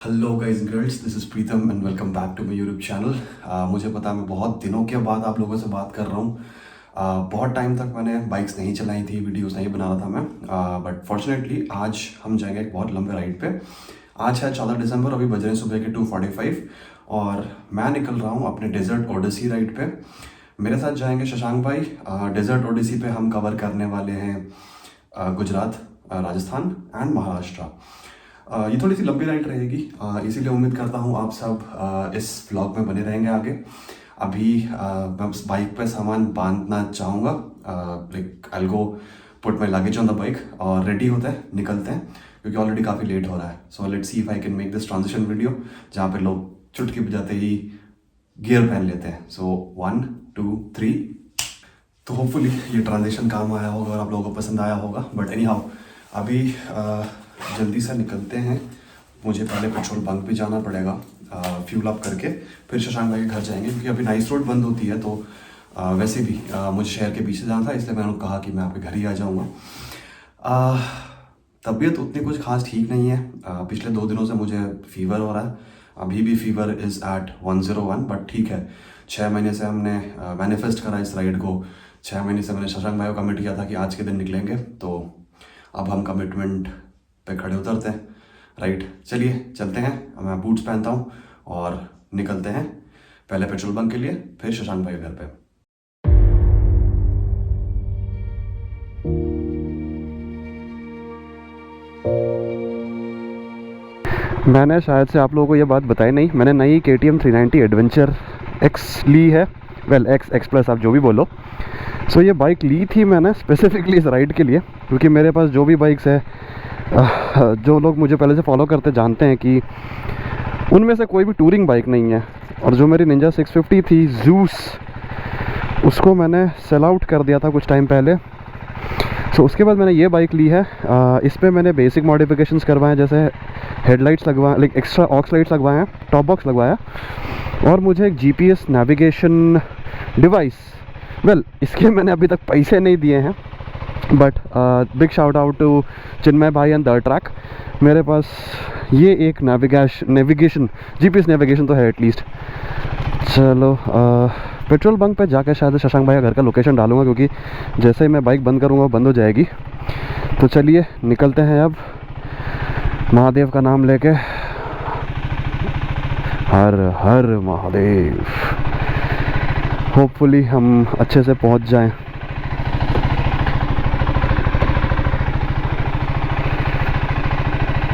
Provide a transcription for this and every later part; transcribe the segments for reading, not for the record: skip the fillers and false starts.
Hello guys girls, this is Pritam and welcome back to my YouTube channel. मुझे पता है मैं बहुत दिनों के बाद आप लोगों से बात कर रहा हूँ। बहुत टाइम तक मैंने बाइक्स नहीं चलाई थी, वीडियोस नहीं बना रहा था मैं, बट फॉर्चुनेटली आज हम जाएंगे एक बहुत लंबे राइड पे। आज है 14 दिसंबर, अभी बज रहे हैं सुबह के 2:45 और मैं निकल रहा हूँ अपने डेजर्ट ओडिसी राइड पे। मेरे साथ जाएंगे शशांक भाई। डेजर्ट ओडिसी पे हम कवर करने वाले हैं गुजरात, राजस्थान एंड महाराष्ट्र। ये थोड़ी सी लंबी राइड रहेगी, इसीलिए उम्मीद करता हूँ आप सब इस व्लॉग में बने रहेंगे आगे। अभी मैं उस बाइक पे सामान बांधना चाहूँगा, like I go put my luggage on the bike और रेडी होते हैं, निकलते हैं क्योंकि ऑलरेडी काफ़ी लेट हो रहा है। So let's see if I can make this transition video जहाँ पे लोग चुटकी बजाते ही गियर पहन लेते हैं। सो 1 2 3। तो होपफुली ये ट्रांजिशन काम आया होगा और आप लोगों को पसंद आया होगा। बट एनी हाउ अभी जल्दी से निकलते हैं। मुझे पहले पेट्रोल बंक भी जाना पड़ेगा, फ्यूल अप करके फिर शशांक भाई के घर जाएंगे क्योंकि अभी नाइस रोड बंद होती है। तो वैसे भी मुझे शहर के पीछे जाना था, इसलिए मैंने कहा कि मैं आपके घर ही आ जाऊँगा। तबीयत उतनी कुछ खास ठीक नहीं है। पिछले 2 दिनों से मुझे फीवर हो रहा है, अभी भी फीवर इज़ एट 101, बट ठीक है। 6 महीने से हमने मैनिफेस्ट करा इस राइड को। 6 महीने से मैंने शशांक भाई को कमिट किया था कि आज के दिन निकलेंगे, तो अब हम कमिटमेंट पे खड़े उतरते हैं। राइट, चलिए चलते हैं। मैं बूट्स पहनता हूँ और निकलते हैं, पहले पेट्रोल बंक के लिए फिर शशांक भाई के घर पे। मैंने शायद से आप लोगों को ये बात बताई नहीं, मैंने नई KTM 390 एडवेंचर X ली है। वेल X प्लस आप जो भी बोलो। सो ये बाइक ली थी मैंने स्पेसिफिकली इस राइड के लिए, क्योंकि मेरे पास जो भी बाइक्स है, जो लोग मुझे पहले से फॉलो करते जानते हैं कि उनमें से कोई भी टूरिंग बाइक नहीं है। और जो मेरी निंजा 650 थी जूस, उसको मैंने सेल आउट कर दिया था कुछ टाइम पहले। सो उसके बाद मैंने ये बाइक ली है। इस पर मैंने बेसिक मॉडिफिकेशंस करवाए हैं, जैसे हेडलाइट्स लगवाए, लाइक एक्स्ट्रा ऑक्स लाइट्स लगवाए हैं, टॉप बॉक्स लगवाया, और मुझे एक GPS नेविगेशन डिवाइस, वेल इसके मैंने अभी तक पैसे नहीं दिए हैं, but big shout out to Chinmay भाई एंड द ट्रैक। मेरे पास ये एक नेविगेशन GPS नेविगेशन तो है एटलीस्ट। चलो पेट्रोल बंक पे जाकर शायद शशांक भाई का घर का लोकेशन डालूंगा, क्योंकि जैसे ही मैं बाइक बंद करूँगा बंद हो जाएगी। तो चलिए निकलते हैं अब, महादेव का नाम लेके। हर हर महादेव। होपफुली हम अच्छे से पहुंच जाएं।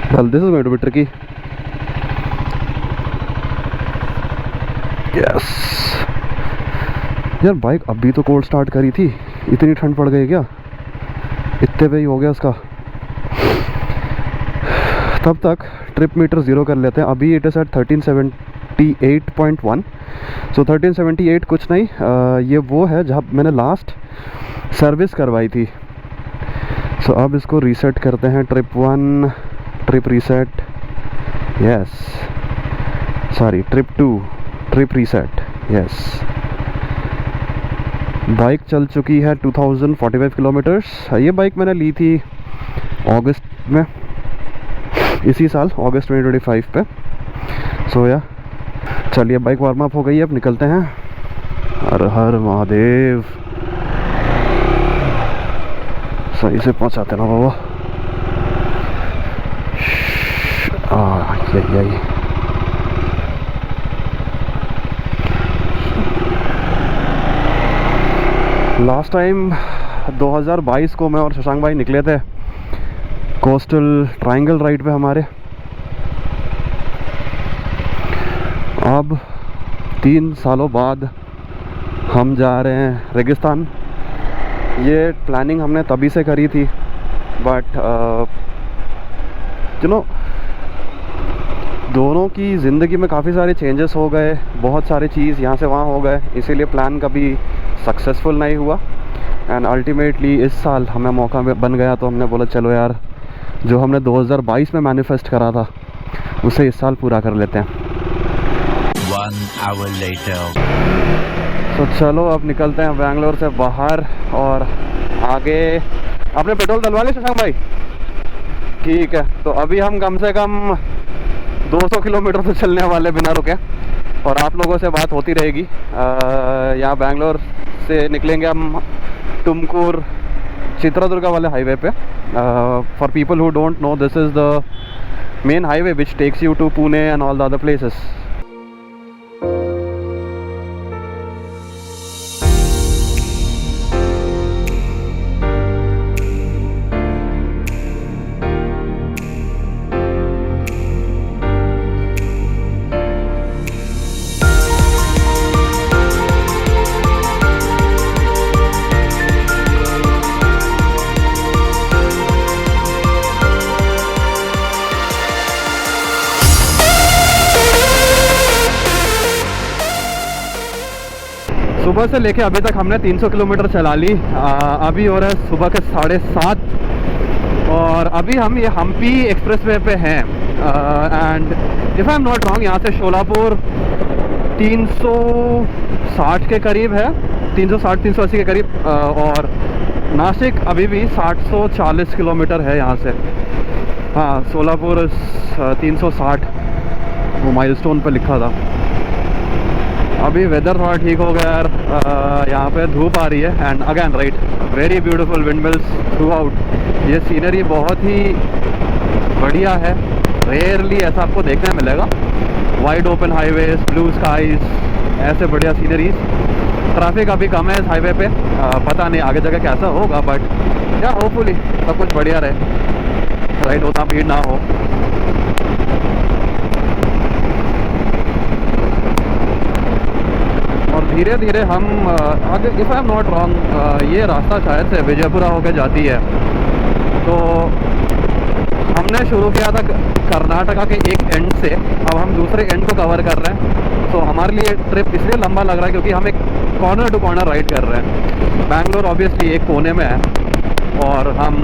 Well, this is going to be tricky. Yes. यार बाइक अभी तो कोल्ड स्टार्ट करी थी, इतनी ठंड पड़ गई क्या? इतने पे ही हो गया उसका। तब तक ट्रिप मीटर ज़ीरो कर लेते हैं। अभी इट इज़ एट 1378.1। सो 1378 कुछ नहीं, ये वो है जहाँ मैंने लास्ट सर्विस करवाई थी। सो अब इसको रीसेट करते हैं। Trip 1 trip reset, yes, sorry trip 2 trip reset, yes. Bike चल चुकी है 2045 किलोमीटर्स। ये बाइक मैंने ली थी अगस्त में, इसी साल अगस्त 2025 पे। सो या चलिए बाइक वार्म अप हो गई है, अब निकलते हैं। हर हर महादेव। सही से पहुंचाते ना बाबा। यही लास्ट टाइम 2022 को मैं और शशांक भाई निकले थे कोस्टल ट्रायंगल राइड पे हमारे। अब 3 सालों बाद हम जा रहे हैं रेगिस्तान। ये प्लानिंग हमने तभी से करी थी, बट यू नो दोनों की ज़िंदगी में काफ़ी सारे चेंजेस हो गए, बहुत सारी चीज़ यहाँ से वहाँ हो गए, इसीलिए प्लान कभी सक्सेसफुल नहीं हुआ। एंड अल्टीमेटली इस साल हमें मौका बन गया, तो हमने बोला चलो यार, जो हमने 2022 में मैनिफेस्ट करा था उसे इस साल पूरा कर लेते हैं। 1 hour later. तो चलो अब निकलते हैं बेंगलोर से बाहर और आगे। आपने पेट्रोल डलवा लिया शशांक भाई? ठीक है, तो अभी हम कम से कम 200 किलोमीटर तो चलने वाले बिना रुके, और आप लोगों से बात होती रहेगी। यहाँ बैंगलोर से निकलेंगे हम तुमकुर चित्रदुर्गा वाले हाईवे पे। For people who don't know, this is the main highway which takes you to Pune and all the other places. सुबह से लेके अभी तक हमने 300 किलोमीटर चला ली। अभी हो रहा है सुबह के 7:30, और अभी हम ये हम्पी एक्सप्रेसवे पे हैं। And if I am not wrong, यहाँ से शोलापुर 360 के करीब है, 360-380 के करीब, और नासिक अभी भी 740 किलोमीटर है यहाँ से। हाँ, शोलापुर 360 वो माइलस्टोन पे लिखा था। अभी वेदर थोड़ा ठीक हो गया यार, यहाँ पे धूप आ रही है। And again right, very beautiful windmills throughout. ये सीनरी बहुत ही बढ़िया है, रेयरली ऐसा आपको देखने मिलेगा। Wide open highways, blue skies, ऐसे बढ़िया सीनरीज। ट्रैफिक अभी कम है इस हाईवे पे, पता नहीं आगे जगह कैसा होगा, बट या होपफुली सब कुछ बढ़िया रहे, राइट, उतना भीड़ ना हो। धीरे धीरे हम आगे, if I am not wrong, ये रास्ता शायद से विजयपुरा होकर जाती है। तो हमने शुरू किया था कर्नाटका के एक एंड से, अब हम दूसरे एंड को कवर कर रहे हैं। तो हमारे लिए ट्रिप इसलिए लंबा लग रहा है क्योंकि हम एक कॉर्नर टू कॉर्नर राइड कर रहे हैं। बैंगलोर ऑब्वियसली एक कोने में है, और हम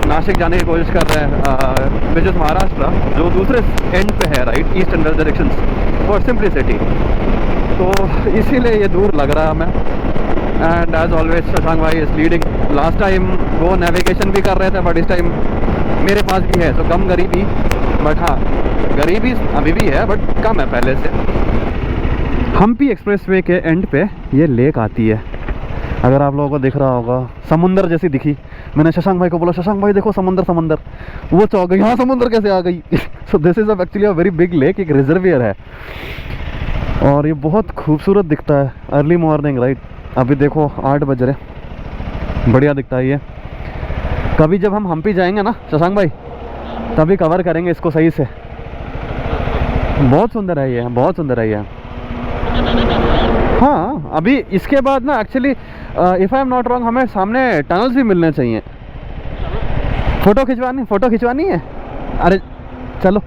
नासिक जाने की कोशिश कर रहे हैं, विच इज़ महाराष्ट्र, जो दूसरे एंड पे है, right, east and west direction for simplicity. तो इसीलिए ये दूर लग रहा है हमें। एंड एज ऑलवेज शशांक भाई इज लीडिंग। लास्ट टाइम वो नेविगेशन भी कर रहे थे, बट इस टाइम मेरे पास भी है, तो कम गरीबी, बट हाँ गरीबी अभी भी है, बट कम है पहले से। हम्पी एक्सप्रेसवे के एंड पे ये लेक आती है, अगर आप लोगों को दिख रहा होगा, समुंदर जैसी दिखी। मैंने शशांक भाई को बोला, शशांक भाई देखो समुंदर समुंदर, वो चौंक गई, हाँ समुंदर कैसे आ गई। So this is actually a very big lake, एक रिजर्वियर है, और ये बहुत खूबसूरत दिखता है अर्ली मॉर्निंग, राइट। अभी देखो 8 बज रहे, बढ़िया दिखता है ये। कभी जब हम हम्पी जाएंगे ना शशांक भाई, तभी कवर करेंगे इसको सही से। बहुत सुंदर है ये, बहुत सुंदर है ये। हाँ, अभी इसके बाद ना actually if I am not wrong, हमें सामने टनल्स भी मिलने चाहिए। फ़ोटो खिंचवानी है, अरे चलो।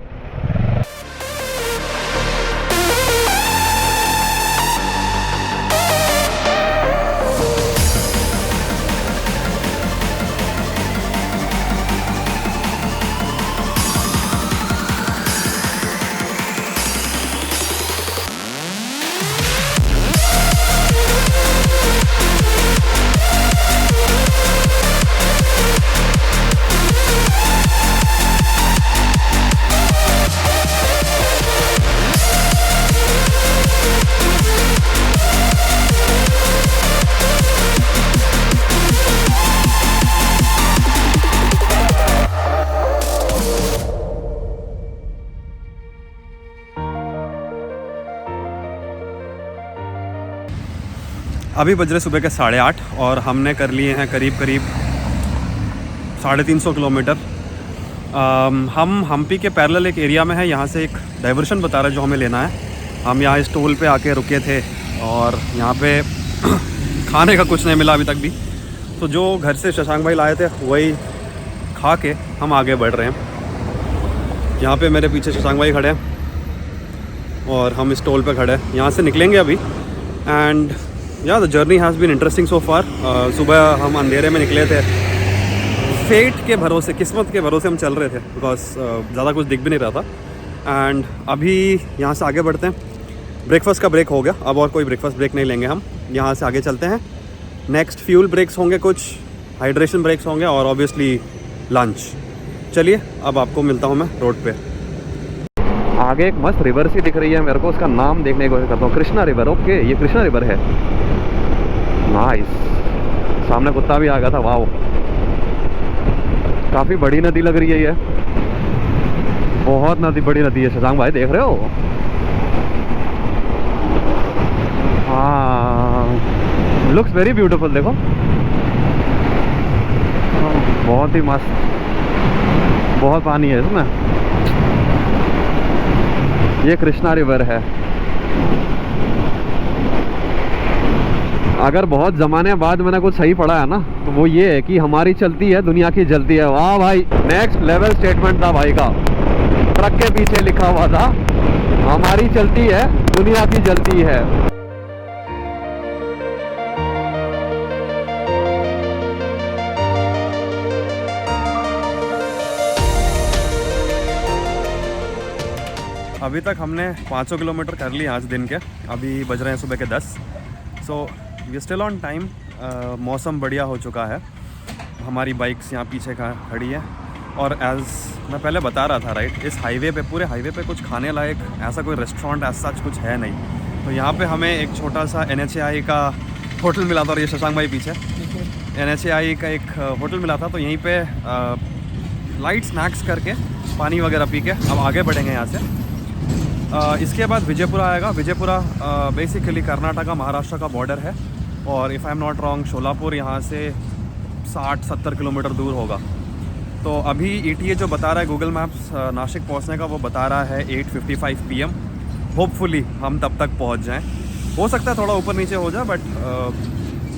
अभी बज रहे सुबह के 8:30 और हमने कर लिए हैं करीब 350 किलोमीटर। हम हम्पी के पैरेलल एक एरिया में है, यहाँ से एक डाइवर्शन बता रहा है जो हमें लेना है। हम यहाँ इस टोल पे आके रुके थे और यहाँ पे खाने का कुछ नहीं मिला अभी तक भी, तो जो घर से शशांक भाई लाए थे वही खा के हम आगे बढ़ रहे हैं। यहाँ पे मेरे पीछे शशांक भाई खड़े हैं और हम इस टोल पे खड़े हैं। यहाँ से निकलेंगे अभी एंड या the journey has been interesting so far. सुबह हम अंधेरे में निकले थे, फेट के भरोसे, किस्मत के भरोसे हम चल रहे थे, बिकॉज ज़्यादा कुछ दिख भी नहीं रहा था। एंड अभी यहाँ से आगे बढ़ते हैं। ब्रेकफास्ट का ब्रेक हो गया, अब और कोई ब्रेकफास्ट ब्रेक नहीं लेंगे हम। यहाँ से आगे चलते हैं। नेक्स्ट फ्यूल ब्रेक्स होंगे, कुछ हाइड्रेशन ब्रेक्स होंगे और ऑब्वियसली लंच। चलिए अब आपको मिलता हूँ मैं रोड पे। आगे एक मस्त रिवर सी दिख रही है मेरे को, उसका नाम देखने को करता हूँ। कृष्णा रिवर, ओके ये कृष्णा रिवर है। नाइस, सामने कुत्ता भी आ गया था। वाह, काफ़ी बड़ी नदी लग रही है ये, बहुत बड़ी नदी है शशांक भाई, देख रहे हो? हाँ, लुक्स वेरी ब्यूटीफुल। देखो बहुत ही मस्त, बहुत पानी है इसमें। ये कृष्णा रिवर है। अगर बहुत ज़माने बाद मैंने कुछ सही पढ़ा है ना, तो वो ये है कि हमारी चलती है दुनिया की जलती है। वाह भाई, नेक्स्ट लेवल स्टेटमेंट था भाई का। ट्रक के पीछे लिखा हुआ था हमारी चलती है दुनिया की जलती है। अभी तक हमने 500 किलोमीटर कर लिए आज दिन के। अभी बज रहे हैं सुबह के 10। So we still on time. मौसम बढ़िया हो चुका है। हमारी बाइक्स यहाँ पीछे खड़ी है। और एज़ मैं पहले बता रहा था राइट, इस हाईवे पे, पूरे हाईवे पे कुछ खाने लायक ऐसा कोई रेस्टोरेंट ऐसा कुछ है नहीं। तो यहाँ पे हमें एक छोटा सा NHAI का होटल मिला था। और ये शशांक भाई पीछे NHAI का एक होटल मिला था। तो यहीं पे लाइट स्नैक्स करके पानी वगैरह पी के अब आगे बढ़ेंगे यहाँ से। इसके बाद विजयपुरा आएगा। विजयपुरा बेसिकली कर्नाटका महाराष्ट्र का बॉर्डर है। और if I am not wrong, Sholapur यहाँ से 60-70 किलोमीटर दूर होगा। तो अभी ETA जो बता रहा है गूगल मैप्स नासिक पहुँचने का, वो बता रहा है 8:55 PM। होपफुली हम तब तक पहुँच जाएं। हो सकता है थोड़ा ऊपर नीचे हो जाए, बट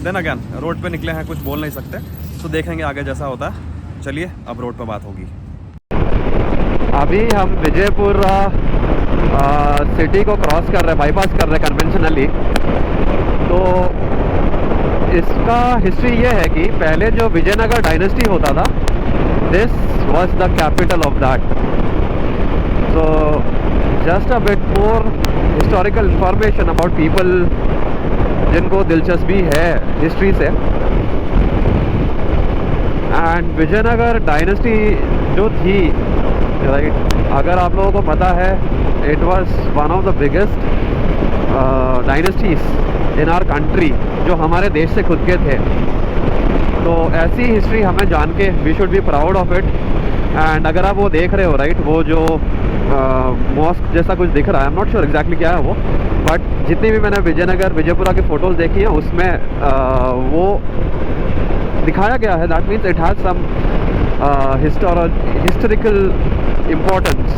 देन अगेन रोड पे निकले हैं, कुछ बोल नहीं सकते। तो देखेंगे आगे जैसा होता है। चलिए अब रोड पे बात होगी। अभी हम विजयपुर सिटी को क्रॉस कर रहे हैं, बाईपास कर रहे हैं कन्वेंशनली। तो इसका हिस्ट्री ये है कि पहले जो विजयनगर डायनेस्टी होता था, this was the capital of that. So just a bit more historical information about people जिनको दिलचस्पी है हिस्ट्री से। एंड विजयनगर डायनेस्टी जो थी राइट, अगर आप लोगों को पता है, it was one of the biggest dynasties in our country, जो हमारे देश से खुद के थे। तो ऐसी हिस्ट्री हमें जान के we should be proud of it. And अगर आप वो देख रहे हो राइट, वो जो मॉस्क जैसा कुछ दिख रहा है, आई एम नॉट श्योर एग्जैक्टली क्या है वो, बट जितनी भी मैंने विजयनगर विजयपुरा की फ़ोटोज़ देखी हैं उसमें वो दिखाया गया है। That means it has some historical importance.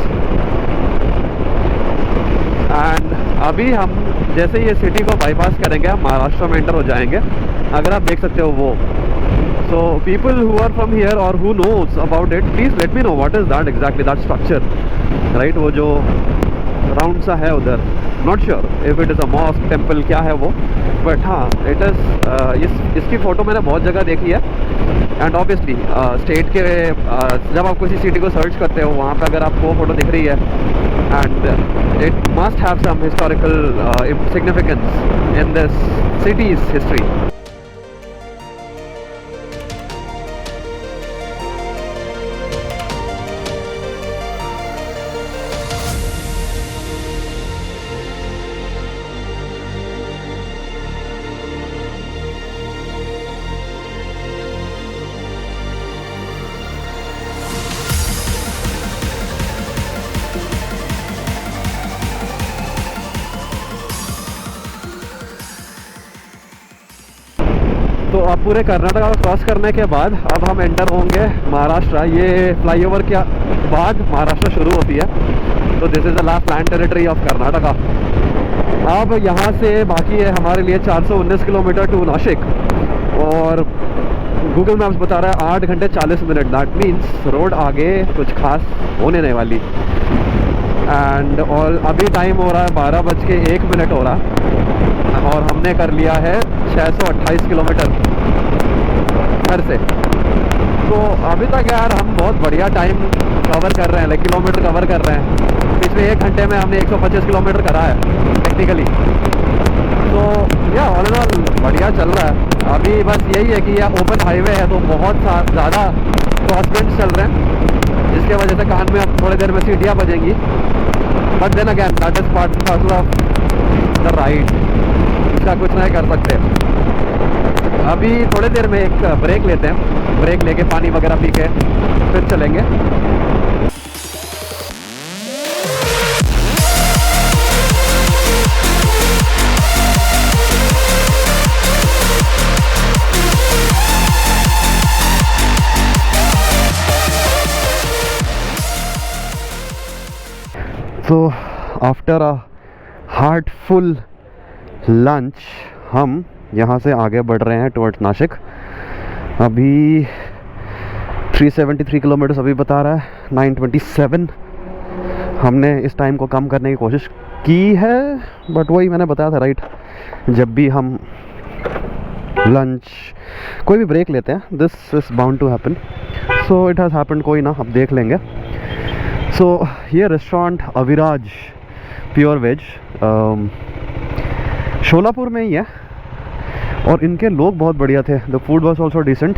And अभी हम जैसे ये सिटी को बाईपास करेंगे, हम महाराष्ट्र में एंटर हो जाएंगे। अगर आप देख सकते हो वो, so people who are from here और who knows about it, please let me know what is that exactly, that structure right. वो जो राउंड सा है उधर, not sure if it is a mosque, temple, क्या है वो, बट हाँ इट इज़। इसकी फ़ोटो मैंने बहुत जगह देखी है। एंड ऑब्वियसली स्टेट के जब आप किसी सिटी को सर्च करते हो, वहाँ पे अगर आपको फ़ोटो दिख रही है, and it must have some historical significance in this city's history. तो अब पूरे कर्नाटका को क्रॉस करने के बाद अब हम एंटर होंगे महाराष्ट्र। ये फ्लाईओवर के बाद महाराष्ट्र शुरू होती है। तो this is the last land territory of Karnataka. अब यहाँ से बाकी है हमारे लिए 419 किलोमीटर टू नासिक, और गूगल मैप्स बता रहा है 8 घंटे 40 मिनट। दैट मीन्स रोड आगे कुछ खास होने नहीं वाली। एंड और अभी टाइम हो रहा है 12:01 हो रहा है, और हमने कर लिया है 628 किलोमीटर घर से। तो अभी तक यार हम बहुत बढ़िया टाइम कवर कर रहे हैं, लाइक किलोमीटर कवर कर रहे हैं। पिछले 1 घंटे में हमने 125 किलोमीटर करा है टेक्निकली। तो या ऑल इन ऑल बढ़िया चल रहा है। अभी बस यही है कि यह ओपन हाईवे है, तो बहुत ज़्यादा क्रॉसविंड्स चल रहे हैं, जिसके वजह से कान में अब थोड़ी देर में सीटियाँ बजेंगी। But then again that is part of the ride, इसका कुछ नहीं कर सकते। अभी थोड़ी देर में एक ब्रेक लेते हैं, ब्रेक लेके पानी वगैरह पी के फिर चलेंगे। So after a heartful lunch हम यहाँ से आगे बढ़ रहे हैं टुवर्ड्स नासिक। अभी 373 किलोमीटर अभी बता रहा है, 927। हमने इस टाइम को कम करने की कोशिश की है, बट वही मैंने बताया था राइट, जब भी हम लंच कोई भी ब्रेक लेते हैं this is bound to happen, so it has happen, कोई ना, अब देख लेंगे। सो ये restaurant Aviraj pure veg Sholapur में ही है और इनके लोग बहुत बढ़िया थे। The food was also decent,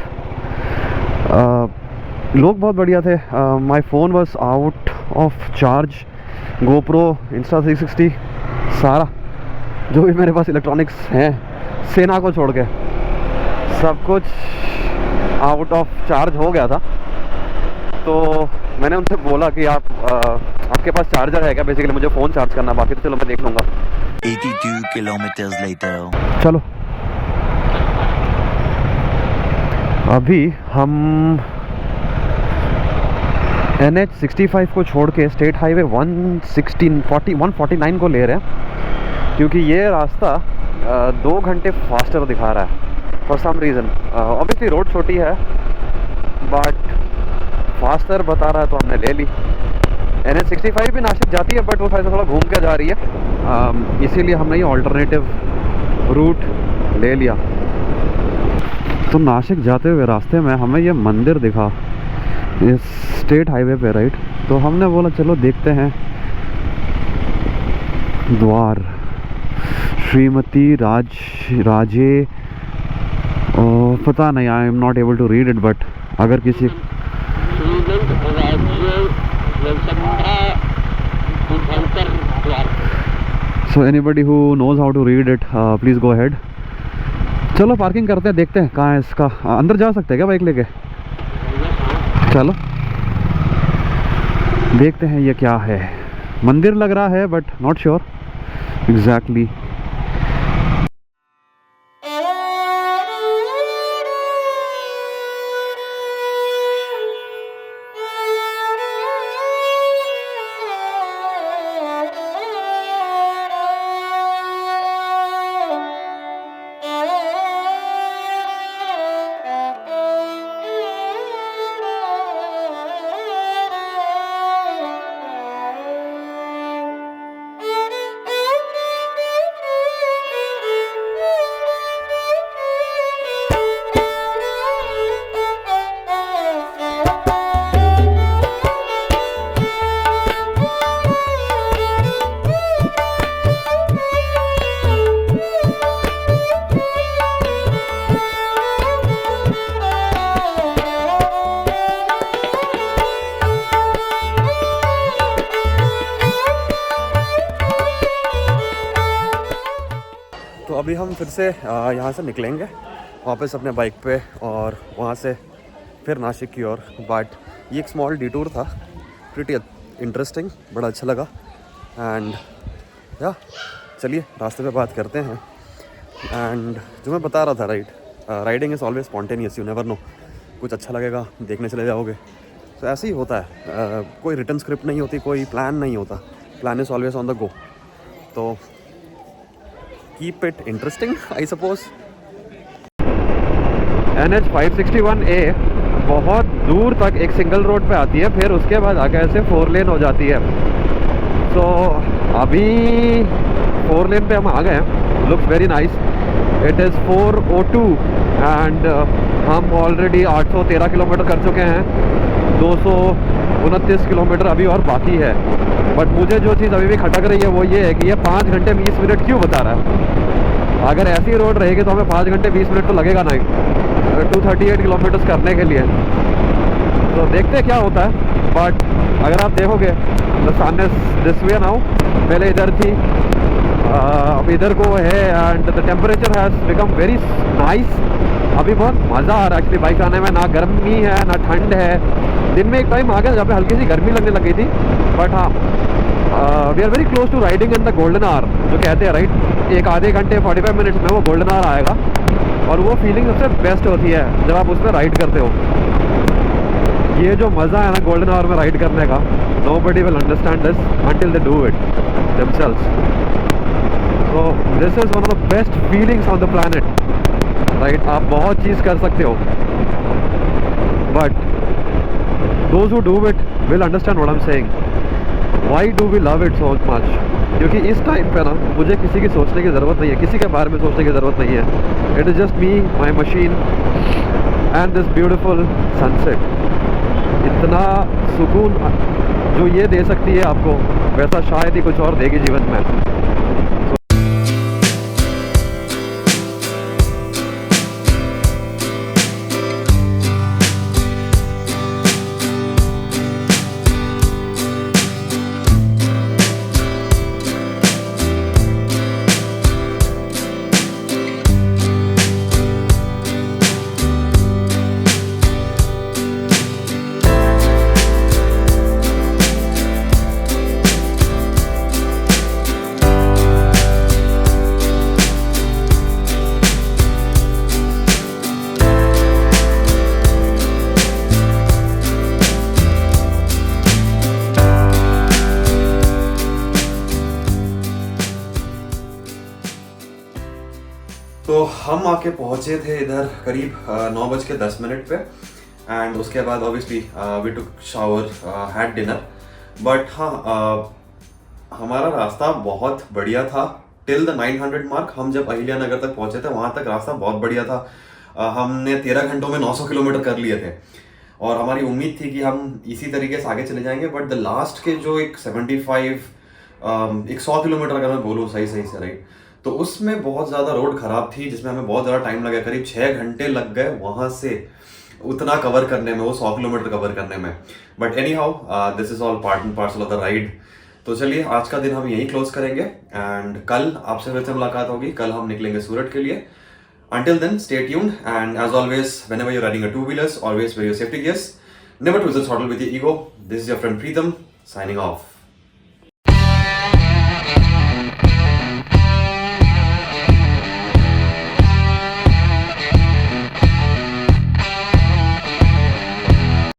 लोग बहुत बढ़िया थे। My phone was out of charge, GoPro, Insta 360, सारा जो भी मेरे पास इलेक्ट्रॉनिक्स हैं सेना को छोड़ के सब कुछ आउट ऑफ चार्ज हो गया था। तो मैंने उनसे बोला कि आपके पास चार्जर है क्या, बेसिकली मुझे फ़ोन चार्ज करना, बाकी तो चलो मैं देख लूँगा। 82 kilometers later. चलो अभी हम NH65 को छोड़ के स्टेट हाईवे 149 को ले रहे हैं, क्योंकि ये रास्ता 2 घंटे फास्टर दिखा रहा है for some reason. Obviously road छोटी है बट फास्टर बता रहा है तो हमने ले ली। NH65 भी नासिक जाती है बट वो थोड़ा घूम के जा रही है, इसीलिए हमने ये ऑल्टरनेटिव रूट ले लिया। तो नासिक जाते हुए रास्ते में हमें ये मंदिर दिखा इस स्टेट हाईवे पे राइट, तो हमने बोला चलो देखते हैं। द्वार श्रीमती राजे पता नहीं, I am not able to read it, but अगर किसी so anybody who knows how to read it please go ahead। चलो पार्किंग करते हैं, देखते हैं कहाँ है इसका, अंदर जा सकते हैं क्या बाइक लेके? चलो देखते हैं ये क्या है। मंदिर लग रहा है बट नॉट श्योर एग्जैक्टली। अभी हम फिर से यहाँ से निकलेंगे वापस अपने बाइक पे और वहाँ से फिर नासिक की ओर। बट ये एक स्मॉल डिटूर था, प्रीटी इंटरेस्टिंग, बड़ा अच्छा लगा। एंड या चलिए रास्ते पे बात करते हैं। एंड जो मैं बता रहा था right, riding is always spontaneous, you never know, कुछ अच्छा लगेगा देखने चले जाओगे, तो ऐसे ही होता है। कोई रिटन स्क्रिप्ट नहीं होती, कोई प्लान नहीं होता, plan is always on the go. तो keep it interesting I suppose. NH561A बहुत दूर तक एक सिंगल रोड पे आती है, फिर उसके बाद आगे ऐसे 4 लेन हो जाती है। तो अभी 4 लेन पे हम आ गए हैं, looks very nice. It is 402 and हम ऑलरेडी 813 किलोमीटर कर चुके हैं, 229 किलोमीटर अभी और बाकी है। बट मुझे जो चीज़ अभी भी खटक रही है वो ये है कि ये 5 घंटे 20 मिनट क्यों बता रहा है। अगर ऐसी रोड रहेगी तो हमें 5 घंटे 20 मिनट तो लगेगा नहीं 238 किलोमीटर करने के लिए। तो देखते हैं क्या होता है। बट अगर आप देखोगे the sun is this way now, पहले इधर थी, अब इधर को है, and the temperature has become very nice. अभी बहुत मज़ा आ रहा है एक्चुअली बाइक चलाने में, ना गर्मी है ना ठंड है। दिन में एक टाइम आ गया जहाँ पे हल्की सी गर्मी लगने लग गई थी, बट हाँ we are very close to riding in the golden hour जो कहते हैं, राइट। एक आधे घंटे 45 मिनट्स में वो गोल्डन आवर आएगा, और वो फीलिंग सबसे बेस्ट होती है जब आप उसमें राइड करते हो। ये जो मज़ा है ना गोल्डन आवर में राइड करने का, nobody will understand this until they do it themselves. So this is one of the best feelings on the planet, right? आप बहुत चीज़ कर सकते हो, but those who do it will understand what I'm saying. Why do we love it so much? क्योंकि इस time पे ना मुझे किसी की सोचने की ज़रूरत नहीं है, किसी के बारे में सोचने की ज़रूरत नहीं है। It is just me, my machine and this beautiful sunset. इतना सुकून जो ये दे सकती है आपको, वैसा शायद ही कुछ और देगी जीवन में। तो हम आके पहुंचे थे इधर करीब 9:10 पे, एंड उसके बाद obviously we took shower, had dinner. But हाँ, हमारा रास्ता बहुत बढ़िया था टिल द 900 मार्क। हम जब अहिल्या नगर तक पहुंचे थे वहां तक रास्ता बहुत बढ़िया था। हमने 13 घंटों में 900 किलोमीटर कर लिए थे, और हमारी उम्मीद थी कि हम इसी तरीके से आगे चले जाएंगे। बट द लास्ट के जो एक 75 एक 100 किलोमीटर अगर मैं बोलूँ सही से, राइट, तो उसमें बहुत ज़्यादा रोड ख़राब थी, जिसमें हमें बहुत ज़्यादा टाइम लगा, करीब 6 घंटे लग गए वहाँ से उतना कवर करने में, वो 100 किलोमीटर कवर करने में। But any how this is all part and parcel of the ride. तो चलिए आज का दिन हम यहीं क्लोज करेंगे, एंड कल आपसे फिर से मुलाकात होगी। कल हम निकलेंगे सूरत के लिए। Until then, stay tuned, and as always, whenever you're riding a two-wheelers, always wear your safety gears. Never twist the throttle with your ego. This is your friend Preetham, signing off.